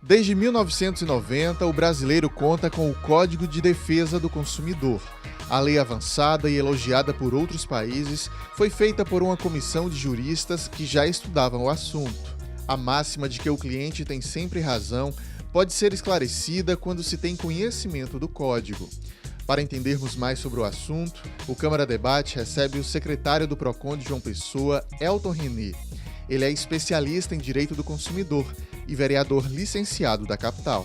Desde 1990, o brasileiro conta com o Código de Defesa do Consumidor. A lei avançada e elogiada por outros países foi feita por uma comissão de juristas que já estudavam o assunto. A máxima de que o cliente tem sempre razão pode ser esclarecida quando se tem conhecimento do código. Para entendermos mais sobre o assunto, o Câmara Debate recebe o secretário do Procon de João Pessoa, Elton René. Ele é especialista em direito do consumidor e vereador licenciado da capital.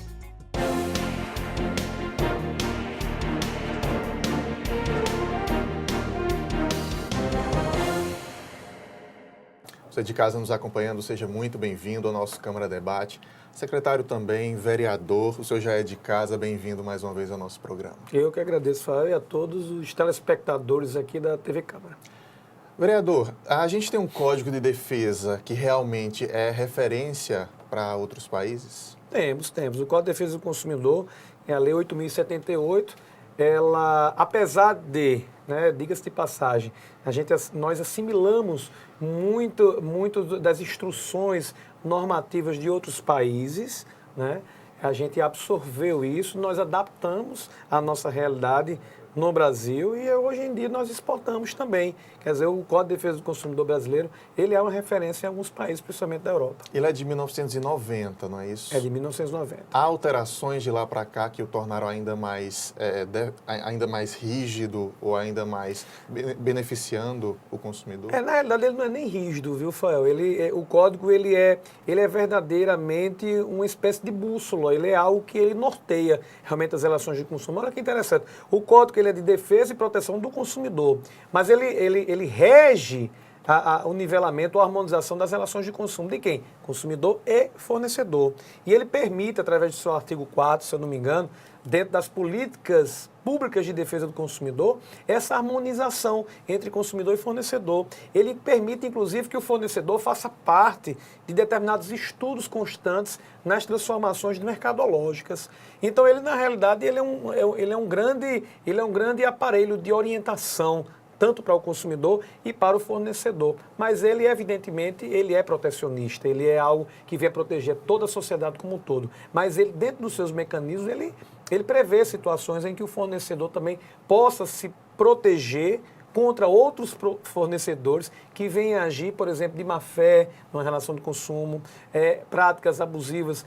Você de casa nos acompanhando, seja muito bem-vindo ao nosso Câmara Debate. Secretário também, vereador, o senhor já é de casa, bem-vindo mais uma vez ao nosso programa. Eu que agradeço, Fael, e a todos os telespectadores aqui da TV Câmara. Vereador, a gente tem um Código de Defesa que realmente é referência para outros países? Temos. O Código de Defesa do Consumidor é a Lei 8.078. Ela, apesar de, diga-se de passagem, nós assimilamos muito das instruções normativas de outros países, A gente absorveu isso, nós adaptamos a nossa realidade no Brasil e hoje em dia nós exportamos também. Quer dizer, o Código de Defesa do Consumidor brasileiro, ele é uma referência em alguns países, principalmente da Europa. Ele é de 1990, não é isso? É de 1990. Há alterações de lá para cá que o tornaram ainda mais rígido ou ainda mais beneficiando o consumidor? Na realidade, ele não é nem rígido, viu, Fael? O código ele é verdadeiramente uma espécie de bússola, ele é algo que ele norteia realmente as relações de consumo. Olha que interessante. O código ele é de defesa e proteção do consumidor, mas ele rege o nivelamento, a harmonização das relações de consumo de quem? Consumidor e fornecedor. E ele permite, através do seu artigo 4, se eu não me engano, dentro das políticas públicas de defesa do consumidor, essa harmonização entre consumidor e fornecedor. Ele permite, inclusive, que o fornecedor faça parte de determinados estudos constantes nas transformações mercadológicas. Então, ele, na realidade, ele é um grande aparelho de orientação, tanto para o consumidor e para o fornecedor. Mas ele, evidentemente, ele é protecionista, ele é algo que vem proteger toda a sociedade como um todo. Mas ele, dentro dos seus mecanismos, ele prevê situações em que o fornecedor também possa se proteger contra outros fornecedores que venham agir, por exemplo, de má-fé numa relação de consumo, práticas abusivas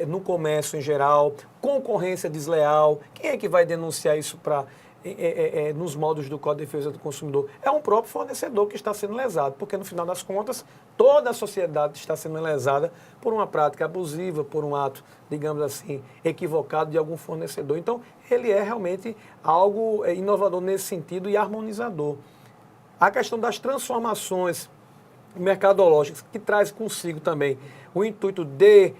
no comércio em geral, concorrência desleal. Quem é que vai denunciar isso nos modos do Código de Defesa do Consumidor? É um próprio fornecedor que está sendo lesado, porque no final das contas, toda a sociedade está sendo lesada por uma prática abusiva, por um ato, digamos assim, equivocado de algum fornecedor. Então, ele é realmente algo inovador nesse sentido e harmonizador. A questão das transformações mercadológicas, que traz consigo também o intuito de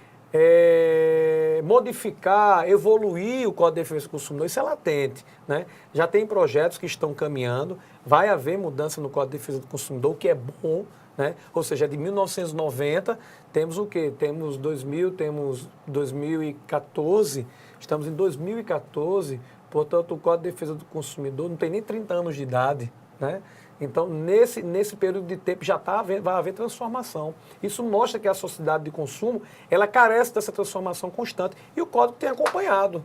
modificar, evoluir o Código de Defesa do Consumidor, isso é latente, Já tem projetos que estão caminhando, vai haver mudança no Código de Defesa do Consumidor, o que é bom, Ou seja, de 1990, temos o quê? Temos 2000, temos 2014, estamos em 2014, portanto, o Código de Defesa do Consumidor não tem nem 30 anos de idade, Então, nesse período de tempo já vai haver transformação. Isso mostra que a sociedade de consumo, ela carece dessa transformação constante e o Código tem acompanhado.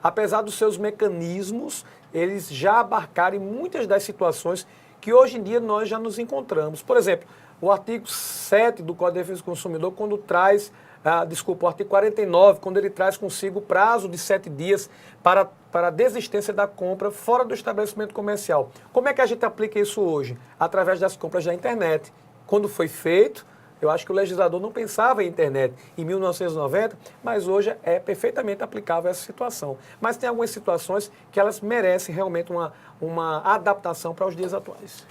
Apesar dos seus mecanismos, eles já abarcarem muitas das situações que hoje em dia nós já nos encontramos. Por exemplo, o artigo 7 do Código de Defesa do Consumidor, quando traz, o artigo 49, quando ele traz consigo o prazo de 7 dias para a desistência da compra fora do estabelecimento comercial. Como é que a gente aplica isso hoje? Através das compras da internet. Quando foi feito, eu acho que o legislador não pensava em internet em 1990, mas hoje é perfeitamente aplicável essa situação. Mas tem algumas situações que elas merecem realmente uma adaptação para os dias atuais.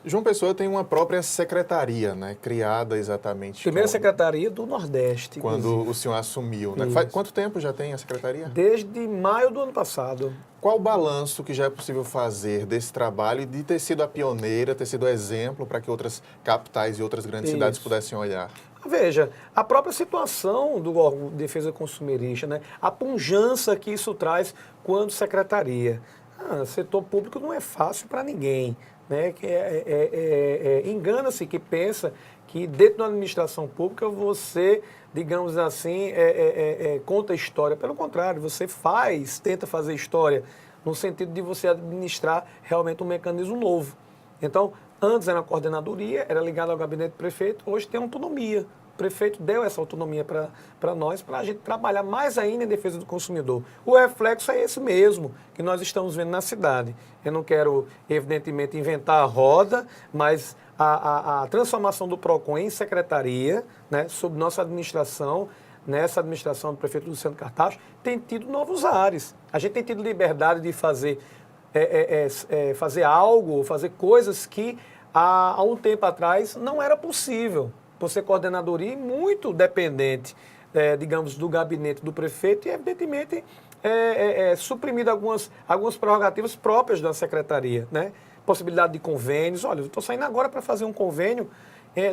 João Pessoa tem uma própria secretaria, criada exatamente... Primeira secretaria do Nordeste. Quando inclusive. o senhor assumiu, Quanto tempo já tem a secretaria? Desde maio do ano passado. Qual o balanço que já é possível fazer desse trabalho e de ter sido a pioneira, ter sido exemplo para que outras capitais e outras grandes cidades pudessem olhar? Veja, a própria situação do órgão de defesa consumerista, a pujança que isso traz quando secretaria. Setor público não é fácil para ninguém. Engana-se que pensa que que dentro da administração pública você, digamos assim, conta história. Pelo contrário, você tenta fazer história no sentido de você administrar realmente um mecanismo novo. Então, antes era uma coordenadoria, era ligado ao gabinete do prefeito, hoje tem autonomia. O prefeito deu essa autonomia para nós, para a gente trabalhar mais ainda em defesa do consumidor. O reflexo é esse mesmo que nós estamos vendo na cidade. Eu não quero, evidentemente, inventar a roda, mas a transformação do PROCON em secretaria, né, sob nossa administração, nessa administração do prefeito Luciano Cartacho, tem tido novos ares. A gente tem tido liberdade de fazer algo, fazer coisas que há um tempo atrás não era possível. Por ser coordenadoria muito dependente, digamos, do gabinete do prefeito e, evidentemente, suprimido algumas prerrogativas próprias da secretaria, né? Possibilidade de convênios. Olha, eu estou saindo agora para fazer um convênio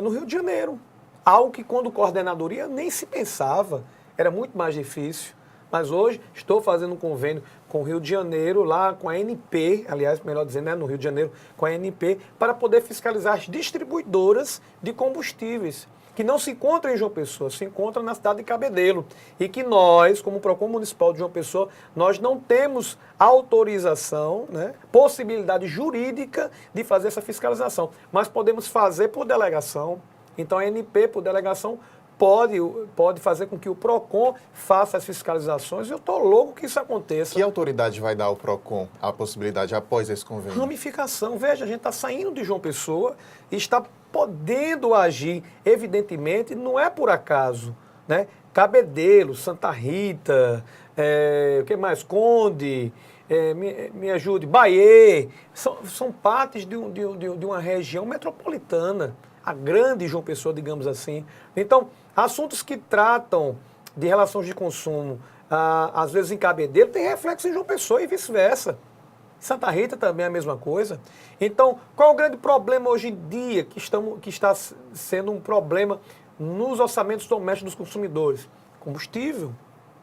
no Rio de Janeiro. Algo que, quando coordenadoria, nem se pensava. Era muito mais difícil. Mas hoje estou fazendo um convênio com o Rio de Janeiro, lá com a ANP, aliás, melhor dizendo, no Rio de Janeiro, com a ANP, para poder fiscalizar as distribuidoras de combustíveis, que não se encontram em João Pessoa, se encontram na cidade de Cabedelo. E que nós, como PROCON Municipal de João Pessoa, nós não temos autorização, né, possibilidade jurídica de fazer essa fiscalização. Mas podemos fazer por delegação. Então, a ANP, por delegação, pode fazer com que o PROCON faça as fiscalizações e eu estou louco que isso aconteça. Que autoridade vai dar ao PROCON a possibilidade após esse convênio? Ramificação. Veja, a gente está saindo de João Pessoa e está podendo agir. Evidentemente, não é por acaso, né? Cabedelo, Santa Rita, o que mais? Conde, me ajude, Bahia, são partes de uma região metropolitana. A grande João Pessoa, digamos assim. Então, assuntos que tratam de relações de consumo, às vezes em Cabedelo, tem reflexo em João Pessoa e vice-versa. Santa Rita também é a mesma coisa. Então, qual é o grande problema hoje em dia que está sendo um problema nos orçamentos domésticos dos consumidores? Combustível,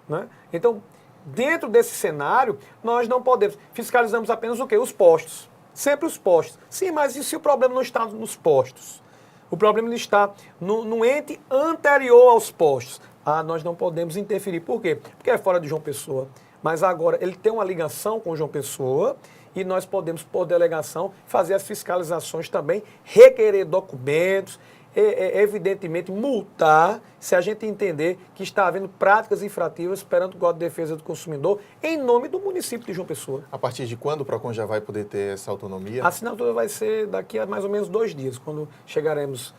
né? Então, dentro desse cenário, nós não podemos. Fiscalizamos apenas o quê? Os postos. Sempre os postos. Sim, mas e se o problema não está nos postos? O problema está no ente anterior aos postos. Nós não podemos interferir. Por quê? Porque é fora de João Pessoa. Mas agora ele tem uma ligação com João Pessoa e nós podemos, por delegação, fazer as fiscalizações também, requerer documentos, evidentemente multar, se a gente entender que está havendo práticas infrativas perante o Código de Defesa do Consumidor em nome do município de João Pessoa. A partir de quando o PROCON já vai poder ter essa autonomia? A assinatura vai ser daqui a mais ou menos 2 dias, quando chegaremos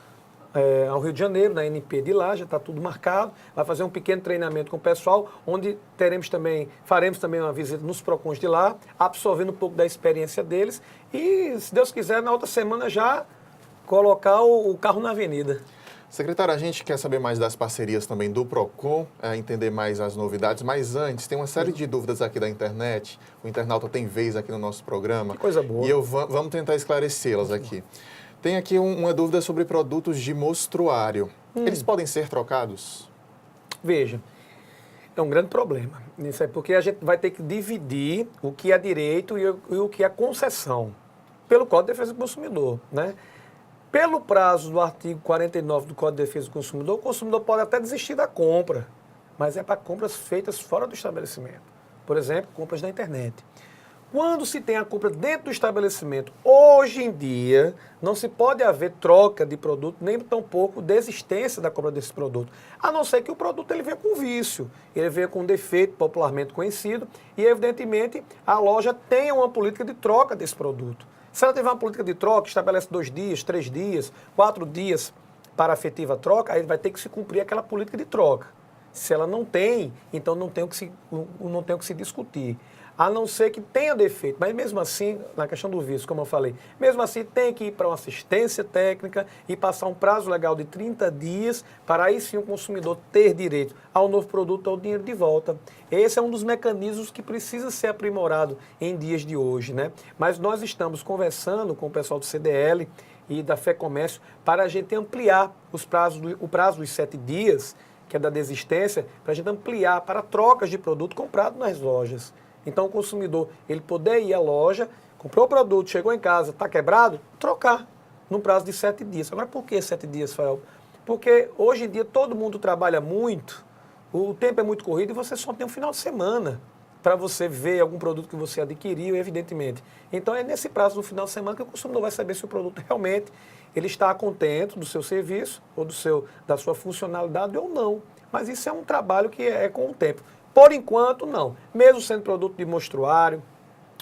ao Rio de Janeiro, na NP de lá, já está tudo marcado, vai fazer um pequeno treinamento com o pessoal, onde faremos também uma visita nos PROCONs de lá, absorvendo um pouco da experiência deles e, se Deus quiser, na outra semana já colocar o carro na avenida. Secretário, a gente quer saber mais das parcerias também do PROCON, entender mais as novidades, mas antes, tem uma série de dúvidas aqui da internet, o internauta tem vez aqui no nosso programa. Que coisa boa. E vamos tentar esclarecê-las aqui. Tem aqui uma dúvida sobre produtos de mostruário. Eles podem ser trocados? Veja, é um grande problema. Isso é porque a gente vai ter que dividir o que é direito e o que é concessão, pelo Código de Defesa do Consumidor, né? Pelo prazo do artigo 49 do Código de Defesa do Consumidor, o consumidor pode até desistir da compra, mas é para compras feitas fora do estabelecimento. Por exemplo, compras na internet. Quando se tem a compra dentro do estabelecimento, hoje em dia, não se pode haver troca de produto, nem tampouco desistência da compra desse produto. A não ser que o produto ele venha com vício, ele venha com um defeito popularmente conhecido e, evidentemente, a loja tenha uma política de troca desse produto. Se ela tiver uma política de troca, estabelece 2 dias, 3 dias, 4 dias para a efetiva troca, aí vai ter que se cumprir aquela política de troca. Se ela não tem, então não tem o que se discutir. A não ser que tenha defeito, mas mesmo assim, na questão do vício, como eu falei, mesmo assim tem que ir para uma assistência técnica e passar um prazo legal de 30 dias para aí sim o consumidor ter direito ao novo produto ou ao dinheiro de volta. Esse é um dos mecanismos que precisa ser aprimorado em dias de hoje, né? Mas nós estamos conversando com o pessoal do CDL e da FEComércio para a gente ampliar o prazo dos 7 dias, que é da desistência, para a gente ampliar para trocas de produto comprado nas lojas. Então, o consumidor, ele poder ir à loja, comprou o produto, chegou em casa, está quebrado, trocar. no prazo de 7 dias. Agora, por que 7 dias, Fael? Porque hoje em dia todo mundo trabalha muito, o tempo é muito corrido e você só tem um final de semana para você ver algum produto que você adquiriu, evidentemente. Então, é nesse prazo do final de semana que o consumidor vai saber se o produto realmente ele está contente do seu serviço ou da sua funcionalidade ou não. Mas isso é um trabalho que é com o tempo. Por enquanto, não. Mesmo sendo produto de mostruário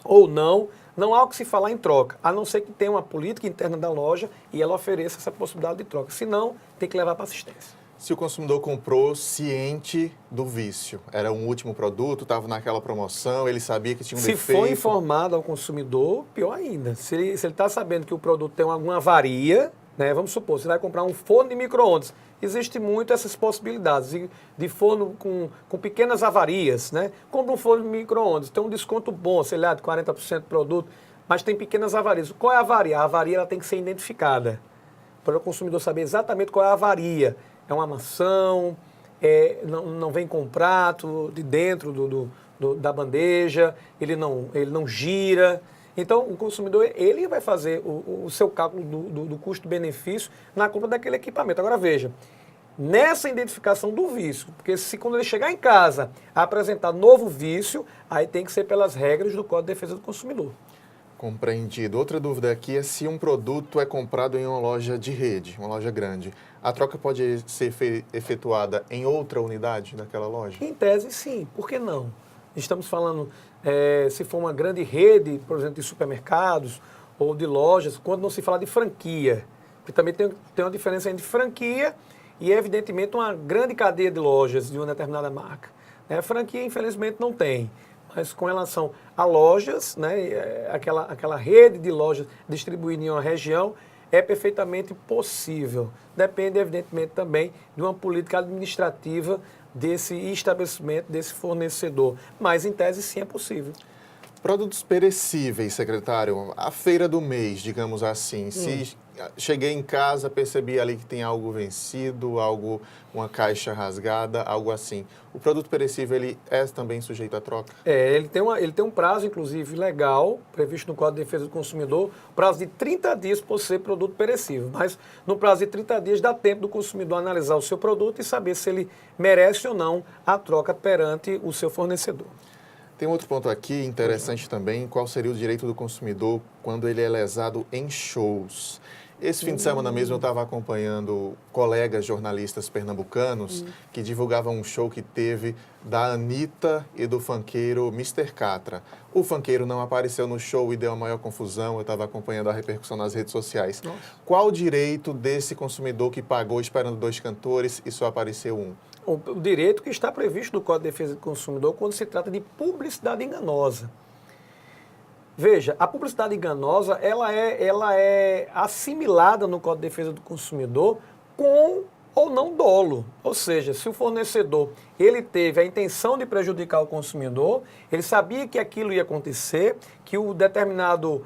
ou não, não há o que se falar em troca, a não ser que tenha uma política interna da loja e ela ofereça essa possibilidade de troca. Se não, tem que levar para assistência. Se o consumidor comprou ciente do vício, era um último produto, estava naquela promoção, ele sabia que tinha um defeito... Se for informado ao consumidor, pior ainda. Se ele está sabendo que o produto tem alguma avaria, né, vamos supor, você vai comprar um forno de micro-ondas, existe muito essas possibilidades de forno com pequenas avarias, né? Compra um forno de micro-ondas, tem um desconto bom, sei lá, de 40% do produto, mas tem pequenas avarias. Qual é a avaria? A avaria ela tem que ser identificada, para o consumidor saber exatamente qual é a avaria. É uma amassão, não vem com prato de dentro da bandeja, ele não gira. Então, o consumidor ele vai fazer o seu cálculo do custo-benefício na compra daquele equipamento. Agora, veja, nessa identificação do vício, porque se quando ele chegar em casa apresentar novo vício, aí tem que ser pelas regras do Código de Defesa do Consumidor. Compreendido. Outra dúvida aqui é se um produto é comprado em uma loja de rede, uma loja grande. A troca pode ser efetuada em outra unidade daquela loja? Em tese, sim. Por que não? Estamos falando, se for uma grande rede, por exemplo, de supermercados ou de lojas, quando não se fala de franquia. Porque também tem uma diferença entre franquia e, evidentemente, uma grande cadeia de lojas de uma determinada marca. Franquia, infelizmente, não tem. Mas com relação a lojas, né, aquela rede de lojas distribuída em uma região, é perfeitamente possível. Depende, evidentemente, também de uma política administrativa desse estabelecimento, desse fornecedor. Mas, em tese, sim, é possível. Produtos perecíveis, secretário, a feira do mês, digamos assim, se cheguei em casa, percebi ali que tem algo vencido, uma caixa rasgada, algo assim. O produto perecível, ele é também sujeito à troca? Ele tem um prazo, inclusive, legal, previsto no Código de Defesa do Consumidor, prazo de 30 dias por ser produto perecível. Mas, no prazo de 30 dias, dá tempo do consumidor analisar o seu produto e saber se ele merece ou não a troca perante o seu fornecedor. Tem outro ponto aqui interessante também, qual seria o direito do consumidor quando ele é lesado em shows. Esse fim de semana mesmo eu estava acompanhando colegas jornalistas pernambucanos que divulgavam um show que teve da Anitta e do funkeiro Mr. Catra. O funkeiro não apareceu no show e deu a maior confusão, eu estava acompanhando a repercussão nas redes sociais. Nossa. Qual o direito desse consumidor que pagou esperando 2 cantores e só apareceu um? O direito que está previsto no Código de Defesa do Consumidor quando se trata de publicidade enganosa. Veja, a publicidade enganosa ela é assimilada no Código de Defesa do Consumidor com ou não dolo. Ou seja, se o fornecedor ele teve a intenção de prejudicar o consumidor, ele sabia que aquilo ia acontecer, que o determinado,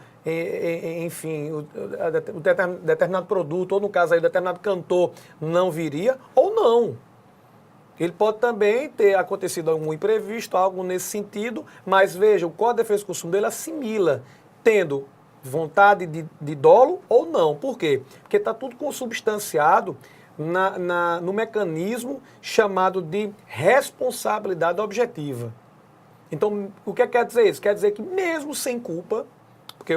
enfim, o determinado produto, ou no caso aí, o determinado cantor não viria, ou não. Ele pode também ter acontecido algum imprevisto, algo nesse sentido, mas veja, o Código de Defesa do Consumidor ele assimila, tendo vontade de dolo ou não. Por quê? Porque está tudo consubstanciado no mecanismo chamado de responsabilidade objetiva. Então, o que quer dizer isso? Quer dizer que mesmo sem culpa, porque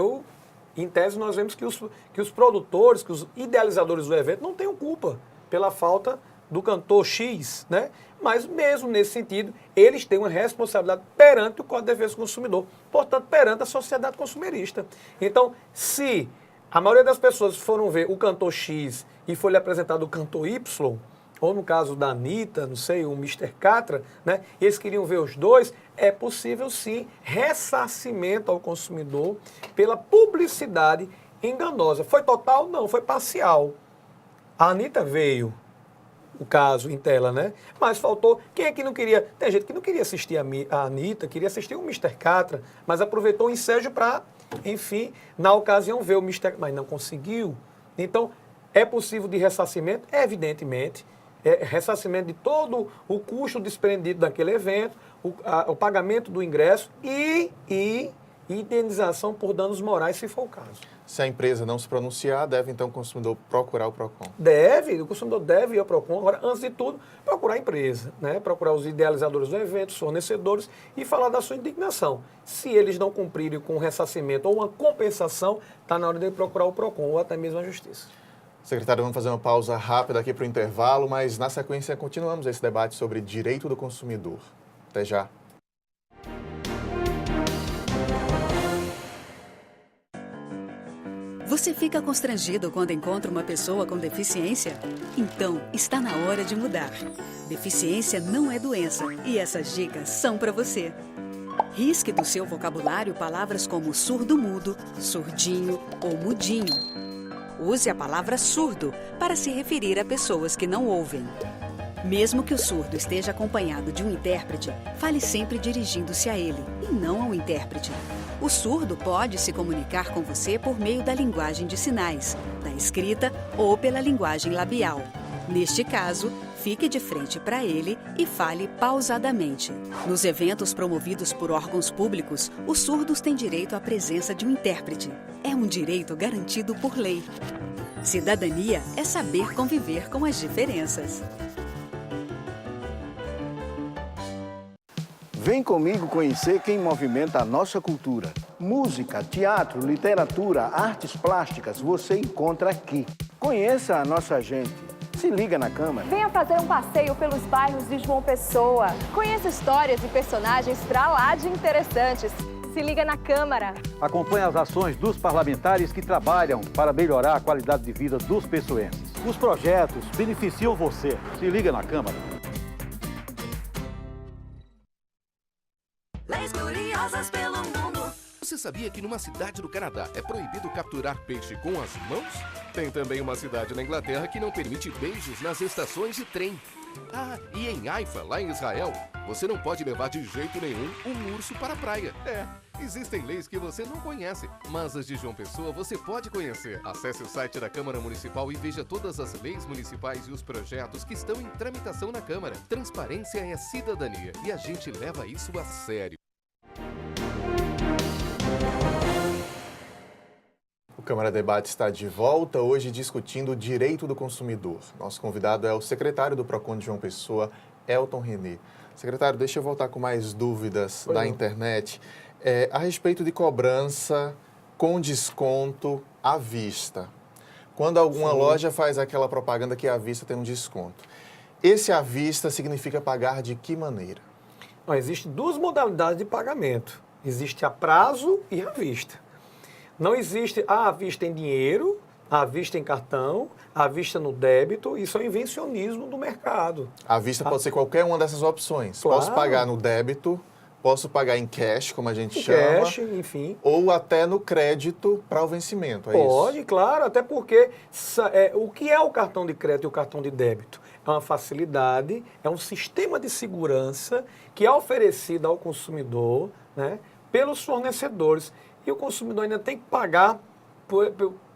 em tese nós vemos que os produtores, que os idealizadores do evento não tenham culpa pela falta do cantor X, né? Mas mesmo nesse sentido, eles têm uma responsabilidade perante o Código de Defesa do Consumidor, portanto, perante a sociedade consumerista. Então, se a maioria das pessoas foram ver o cantor X e foi lhe apresentado o cantor Y, ou no caso da Anitta, não sei, o Mr. Catra, né? E eles queriam ver os dois, é possível sim ressarcimento ao consumidor pela publicidade enganosa. Foi total? Não, foi parcial. A Anitta veio, o caso em tela, né? Mas faltou... Quem é que não queria... Tem gente que não queria assistir a Anitta, queria assistir o Mr. Catra, mas aproveitou o ensejo para, enfim, na ocasião ver o Mr. Mas não conseguiu. Então, é possível de ressarcimento? Evidentemente. Ressarcimento de todo o custo desprendido daquele evento, o pagamento do ingresso e e indenização por danos morais, se for o caso. Se a empresa não se pronunciar, deve então o consumidor procurar o PROCON. O consumidor deve ir ao PROCON. Agora, antes de tudo, procurar a empresa, né? Procurar os idealizadores do evento, os fornecedores e falar da sua indignação. Se eles não cumprirem com um ressarcimento ou uma compensação, está na hora de procurar o PROCON ou até mesmo a Justiça. Secretário, vamos fazer uma pausa rápida aqui para o intervalo, mas na sequência continuamos esse debate sobre direito do consumidor. Até já. Você fica constrangido quando encontra uma pessoa com deficiência? Então, está na hora de mudar. Deficiência não é doença e essas dicas são para você. Risque do seu vocabulário palavras como surdo-mudo, surdinho ou mudinho. Use a palavra surdo para se referir a pessoas que não ouvem. Mesmo que o surdo esteja acompanhado de um intérprete, fale sempre dirigindo-se a ele e não ao intérprete. O surdo pode se comunicar com você por meio da linguagem de sinais, da escrita ou pela linguagem labial. Neste caso, fique de frente para ele e fale pausadamente. Nos eventos promovidos por órgãos públicos, os surdos têm direito à presença de um intérprete. É um direito garantido por lei. Cidadania é saber conviver com as diferenças. Vem comigo conhecer quem movimenta a nossa cultura. Música, teatro, literatura, artes plásticas, você encontra aqui. Conheça a nossa gente. Se liga na Câmara. Venha fazer um passeio pelos bairros de João Pessoa. Conheça histórias e personagens pra lá de interessantes. Se liga na Câmara. Acompanhe as ações dos parlamentares que trabalham para melhorar a qualidade de vida dos pessoenses. Os projetos beneficiam você. Se liga na Câmara. Leis curiosas pelo mundo. Você sabia que numa cidade do Canadá é proibido capturar peixe com as mãos? Tem também uma cidade na Inglaterra que não permite beijos nas estações de trem. Ah, e em Haifa, lá em Israel, você não pode levar de jeito nenhum um urso para a praia. Existem leis que você não conhece, mas as de João Pessoa você pode conhecer. Acesse o site da Câmara Municipal e veja todas as leis municipais e os projetos que estão em tramitação na Câmara. Transparência é cidadania e a gente leva isso a sério. O Câmara Debate está de volta, hoje discutindo o direito do consumidor. Nosso convidado é o secretário do PROCON de João Pessoa, Elton René. Secretário, deixa eu voltar com mais dúvidas da internet. A respeito de cobrança com desconto à vista. Quando alguma loja faz aquela propaganda que à vista tem um desconto. Esse à vista significa pagar de que maneira? Existem duas modalidades de pagamento. Existe a prazo e à vista. Não existe à vista em dinheiro, à vista em cartão, à vista no débito. Isso é um invencionismo do mercado. À vista pode ser qualquer uma dessas opções. Claro. Posso pagar no débito, posso pagar em cash, como a gente chama. Cash, enfim. Ou até no crédito para o vencimento, Pode, claro, até porque o que é o cartão de crédito e o cartão de débito? É uma facilidade, é um sistema de segurança que é oferecido ao consumidor, né, pelos fornecedores. E o consumidor ainda tem que pagar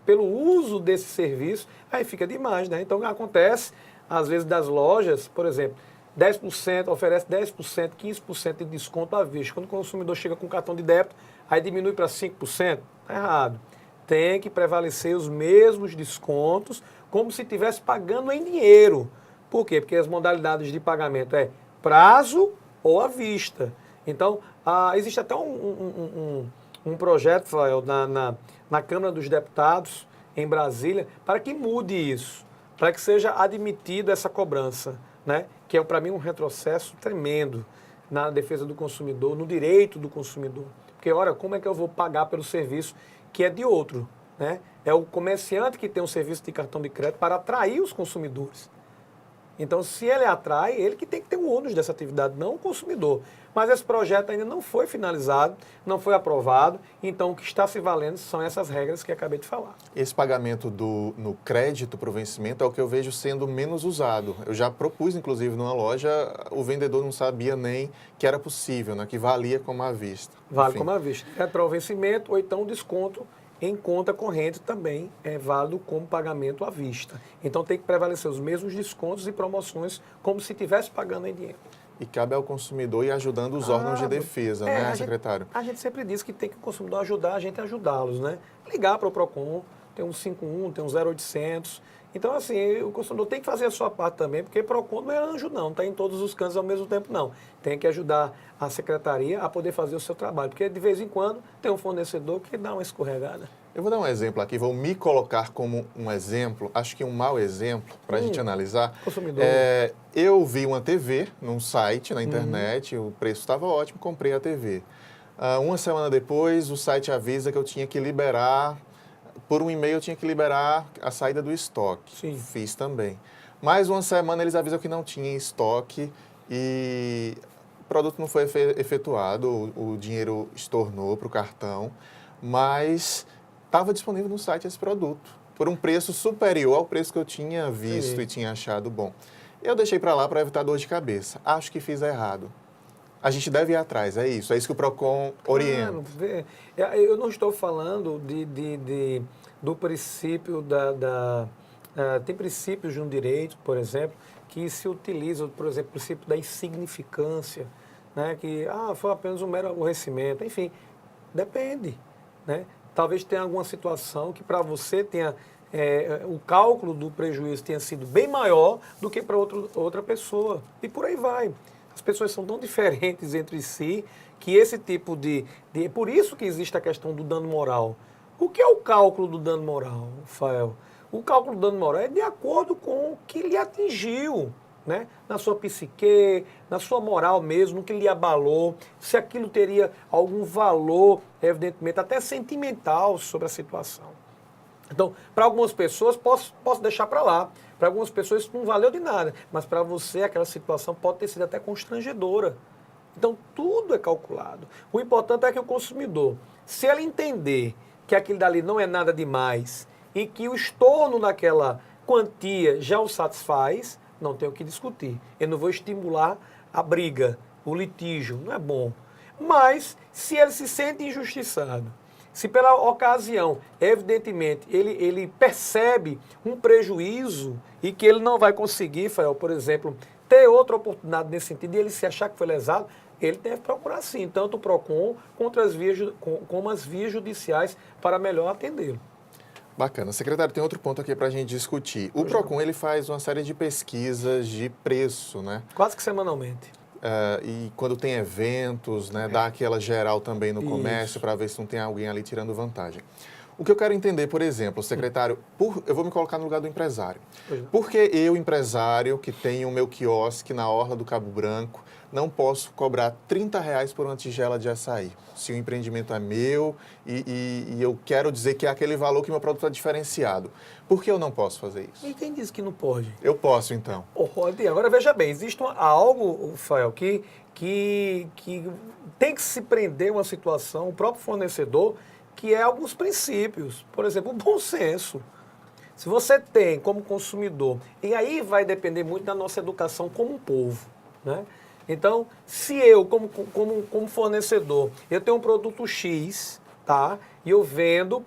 pelo uso desse serviço, aí fica demais, né? Então, acontece, às vezes, das lojas, por exemplo, 10%, oferece 10%, 15% de desconto à vista. Quando o consumidor chega com cartão de débito, aí diminui para 5%, está errado. Tem que prevalecer os mesmos descontos, como se estivesse pagando em dinheiro. Por quê? Porque as modalidades de pagamento é prazo ou à vista. Então, existe até um projeto, Fael, na Câmara dos Deputados, em Brasília, para que mude isso, para que seja admitida essa cobrança, né? Que é, para mim, um retrocesso tremendo na defesa do consumidor, no direito do consumidor. Porque, ora, como é que eu vou pagar pelo serviço que é de outro, né? É o comerciante que tem um serviço de cartão de crédito para atrair os consumidores. Então, se ele atrai, ele que tem que ter o ônus dessa atividade, não o consumidor. Mas esse projeto ainda não foi finalizado, não foi aprovado, então o que está se valendo são essas regras que acabei de falar. Esse pagamento no crédito para o vencimento é o que eu vejo sendo menos usado. Eu já propus, inclusive, numa loja, o vendedor não sabia nem que era possível, né, que valia como à vista. Vale Enfim. como à vista. É para o vencimento ou então desconto em conta corrente também é válido como pagamento à vista. Então tem que prevalecer os mesmos descontos e promoções como se estivesse pagando em dinheiro. e cabe ao consumidor ir ajudando os órgãos de defesa, né, secretário? A gente sempre diz que tem que o consumidor ajudar a gente a ajudá-los, né? Ligar para o PROCON, tem um 51, tem um 0800. Então, assim, o consumidor tem que fazer a sua parte também, porque PROCON não é anjo, não está em todos os cantos ao mesmo tempo, não. Tem que ajudar a secretaria a poder fazer o seu trabalho, porque de vez em quando tem um fornecedor que dá uma escorregada. Eu vou dar um exemplo aqui, vou me colocar como um exemplo, acho que um mau exemplo para a gente analisar. Consumidor. Eu vi uma TV num site na internet, o preço estava ótimo, comprei a TV. Uma semana depois, o site avisa que eu tinha que liberar, por um e-mail eu tinha que liberar a saída do estoque. Sim. Fiz também. Mais uma semana eles avisam que não tinha estoque e o produto não foi efetuado, o dinheiro estornou para o cartão, mas estava disponível no site esse produto, por um preço superior ao preço que eu tinha visto e tinha achado bom. Eu deixei para lá para evitar dor de cabeça. Acho que fiz errado. A gente deve ir atrás, é isso que o PROCON orienta. Eu não estou falando do princípio tem princípios de um direito, por exemplo, que se utilizam, por exemplo, o princípio da insignificância, né? Que foi apenas um mero aborrecimento. Enfim, depende, né? Talvez tenha alguma situação que para você tenha o cálculo do prejuízo tenha sido bem maior do que para outra pessoa. E por aí vai. As pessoas são tão diferentes entre si que esse tipo É por isso que existe a questão do dano moral. O que é o cálculo do dano moral, Rafael? O cálculo do dano moral é de acordo com o que lhe atingiu, né? Na sua psique, na sua moral mesmo, no que lhe abalou, se aquilo teria algum valor, evidentemente, até sentimental sobre a situação. Então, para algumas pessoas, posso deixar para lá. Para algumas pessoas, isso não valeu de nada. Mas para você, aquela situação pode ter sido até constrangedora. Então, tudo é calculado. O importante é que o consumidor, se ele entender que aquilo dali não é nada demais e que o estorno naquela quantia já o satisfaz, não tem o que discutir. Eu não vou estimular a briga, o litígio, não é bom. Mas, se ele se sente injustiçado, se pela ocasião, evidentemente, ele percebe um prejuízo e que ele não vai conseguir, Fael, por exemplo, ter outra oportunidade nesse sentido e ele se achar que foi lesado, ele deve procurar sim, tanto o PROCON como as vias judiciais para melhor atendê-lo. Bacana. Secretário, tem outro ponto aqui para a gente discutir. O PROCON ele faz uma série de pesquisas de preço, né? Quase que semanalmente. E quando tem eventos, né, dá aquela geral também no comércio para ver se não tem alguém ali tirando vantagem. O que eu quero entender, por exemplo, secretário, eu vou me colocar no lugar do empresário. Por que eu, empresário, que tenho o meu quiosque na Orla do Cabo Branco, não posso cobrar R$30 por uma tigela de açaí? Se o empreendimento é meu e eu quero dizer que é aquele valor que meu produto é diferenciado. Por que eu não posso fazer isso? E quem disse que não pode? Eu posso, então. Pode. Agora, veja bem, existe algo, Rafael, que tem que se prender uma situação, o próprio fornecedor, que é alguns princípios. Por exemplo, o bom senso. Se você tem como consumidor, e aí vai depender muito da nossa educação como um povo, né? Então, se eu, como fornecedor, eu tenho um produto X, tá? E eu vendo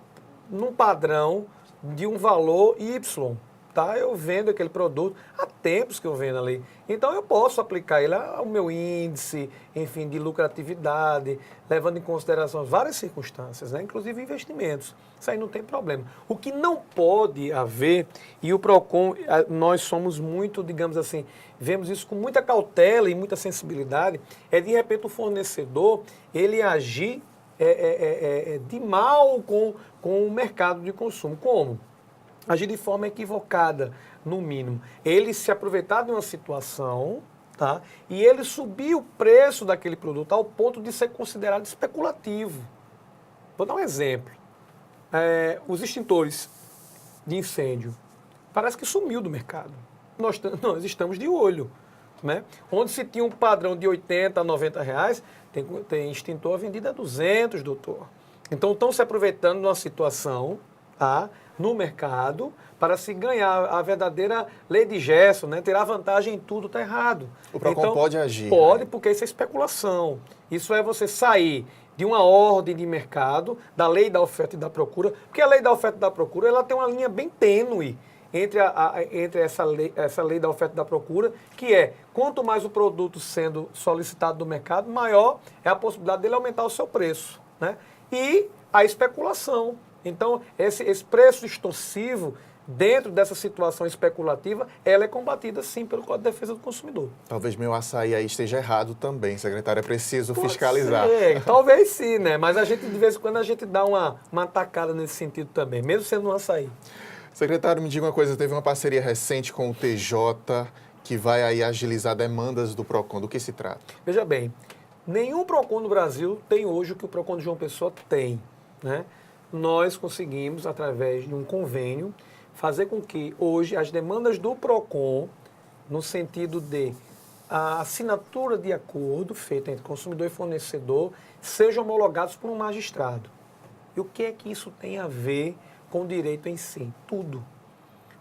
num padrão de um valor Y, tá? Eu vendo aquele produto, há tempos que eu vendo ali. Então, eu posso aplicar ele ao meu índice, enfim, de lucratividade, levando em consideração várias circunstâncias, né? Inclusive investimentos. Isso aí não tem problema. O que não pode haver, e o PROCON, nós somos muito, digamos assim, vemos isso com muita cautela e muita sensibilidade, é de repente o fornecedor, ele agir de mal com o mercado de consumo. Como? Agir de forma equivocada, no mínimo. Ele se aproveitar de uma situação, tá? E ele subir o preço daquele produto ao ponto de ser considerado especulativo. Vou dar um exemplo. Os extintores de incêndio, parece que sumiu do mercado. Nós estamos de olho, né? Onde se tinha um padrão de R$80 a R$90, tem extintor vendido a 200, doutor. Então, estão se aproveitando de uma situação, tá, no mercado para se ganhar a verdadeira lei de Gerson, né? Tirar vantagem em tudo está errado. O PROCON pode agir. Pode, né? Porque isso é especulação. Isso é você sair de uma ordem de mercado, da lei da oferta e da procura, porque a lei da oferta e da procura ela tem uma linha bem tênue entre essa lei da oferta e da procura, que é, quanto mais o produto sendo solicitado do mercado, maior é a possibilidade dele aumentar o seu preço, né? E a especulação. Então, esse preço extorsivo, dentro dessa situação especulativa, ela é combatida, sim, pelo Código de Defesa do Consumidor. Talvez meu açaí aí esteja errado também, secretário. É preciso Pode fiscalizar. ser, talvez sim, né? Mas a gente, de vez em quando, a gente dá uma tacada nesse sentido também, mesmo sendo um açaí. Secretário, me diga uma coisa, teve uma parceria recente com o TJ que vai aí agilizar demandas do PROCON. Do que se trata? Veja bem, nenhum PROCON no Brasil tem hoje o que o PROCON de João Pessoa tem, né? Nós conseguimos, através de um convênio, fazer com que hoje as demandas do PROCON, no sentido de a assinatura de acordo feito entre consumidor e fornecedor, sejam homologados por um magistrado. E o que é que isso tem a ver com o direito em si? Tudo.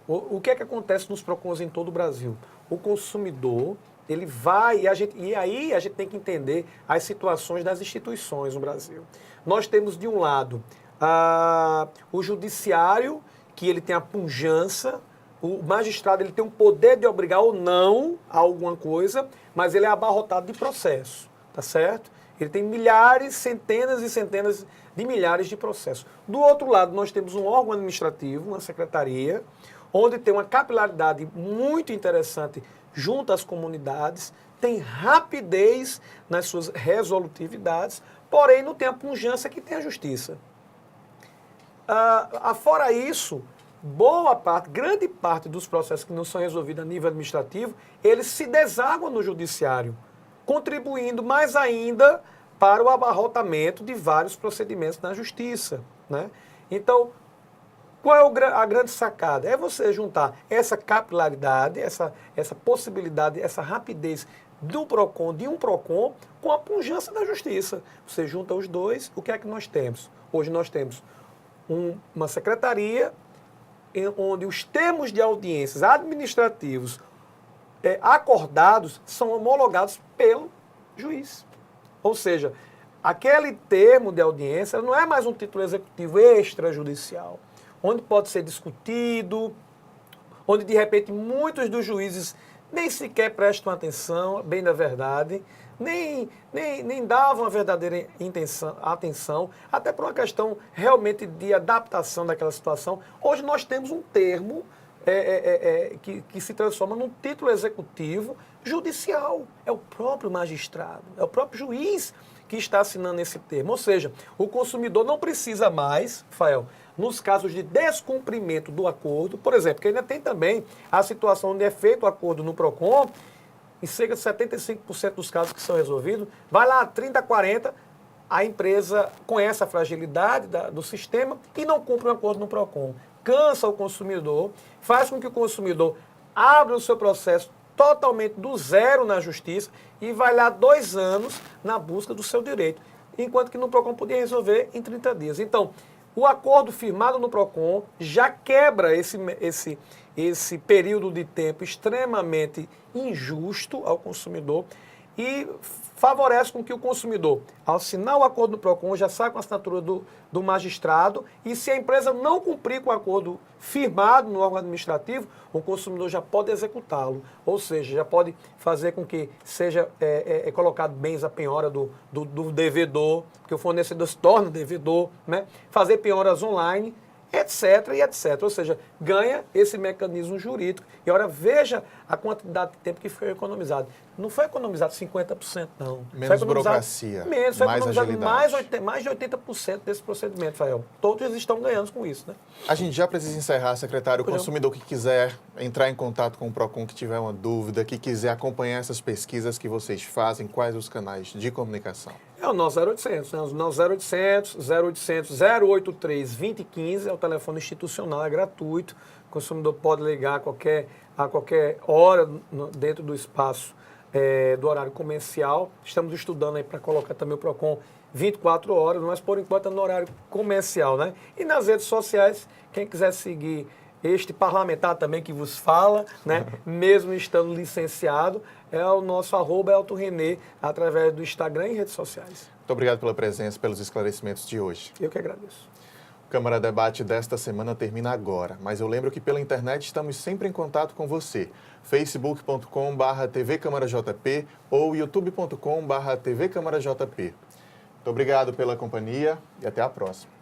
O que é que acontece nos PROCONs em todo o Brasil? O consumidor, ele vai, e aí a gente tem que entender as situações das instituições no Brasil. Nós temos, de um lado, o judiciário, que ele tem a pujança, o magistrado ele tem o poder de obrigar ou não a alguma coisa, mas ele é abarrotado de processo, tá certo? Ele tem milhares, centenas e centenas de milhares de processos. Do outro lado, nós temos um órgão administrativo, uma secretaria, onde tem uma capilaridade muito interessante junto às comunidades, tem rapidez nas suas resolutividades, porém não tem a pujança que tem a justiça. Fora isso, grande parte dos processos que não são resolvidos a nível administrativo, eles se desaguam no judiciário, contribuindo mais ainda para o abarrotamento de vários procedimentos na justiça, né? Então, qual é a grande sacada? É você juntar essa capilaridade, essa possibilidade, essa rapidez do PROCON, de um PROCON, com a pujança da justiça. Você junta os dois, o que é que nós temos? Hoje nós temos uma secretaria onde os termos de audiências administrativos acordados são homologados pelo juiz. Ou seja, aquele termo de audiência não é mais um título executivo extrajudicial, onde pode ser discutido, onde de repente muitos dos juízes nem sequer prestam atenção, bem da verdade, nem davam a verdadeira atenção, até por uma questão realmente de adaptação daquela situação. Hoje nós temos um termo que se transforma num título executivo judicial. É o próprio magistrado, é o próprio juiz que está assinando esse termo. Ou seja, o consumidor não precisa mais, Rafael, nos casos de descumprimento do acordo, por exemplo, que ainda tem também a situação onde é feito o acordo no PROCON, em cerca de 75% dos casos que são resolvidos, vai lá 30%, 40%, a empresa conhece a fragilidade do sistema e não cumpre o acordo no PROCON. Cansa o consumidor, faz com que o consumidor abra o seu processo totalmente do zero na justiça e vai lá 2 anos na busca do seu direito, enquanto que no PROCON podia resolver em 30 dias. Então, o acordo firmado no PROCON já quebra esse período de tempo extremamente injusto ao consumidor e favorece com que o consumidor, ao assinar o acordo no PROCON, já saia com a assinatura do magistrado e se a empresa não cumprir com o acordo firmado no órgão administrativo, o consumidor já pode executá-lo, ou seja, já pode fazer com que seja colocado bens à penhora do devedor, que o fornecedor se torna devedor, né? Fazer penhoras online, etc. e etc. Ou seja, ganha esse mecanismo jurídico. E agora veja a quantidade de tempo que foi economizado. Não foi economizado 50%, não. Menos burocracia, menos, foi mais economizado agilidade. mais de 80% desse procedimento, Rafael. Todos estão ganhando com isso, né? A gente já precisa encerrar, secretário. O consumidor que quiser entrar em contato com o PROCON, que tiver uma dúvida, que quiser acompanhar essas pesquisas que vocês fazem, quais os canais de comunicação? É o nosso 0800, né? O nosso 0800 083 2015 é o telefone institucional, é gratuito. O consumidor pode ligar a qualquer hora dentro do espaço do horário comercial. Estamos estudando aí para colocar também o PROCON 24 horas, mas por enquanto é no horário comercial, né? E nas redes sociais, quem quiser seguir este parlamentar também que vos fala, né? Mesmo estando licenciado, é o nosso @EltonRené, através do Instagram e redes sociais. Muito obrigado pela presença, pelos esclarecimentos de hoje. Eu que agradeço. Câmara Debate desta semana termina agora, mas eu lembro que pela internet estamos sempre em contato com você. facebook.com/TV Câmara JP ou youtube.com/TV Câmara JP. Muito obrigado pela companhia e até a próxima.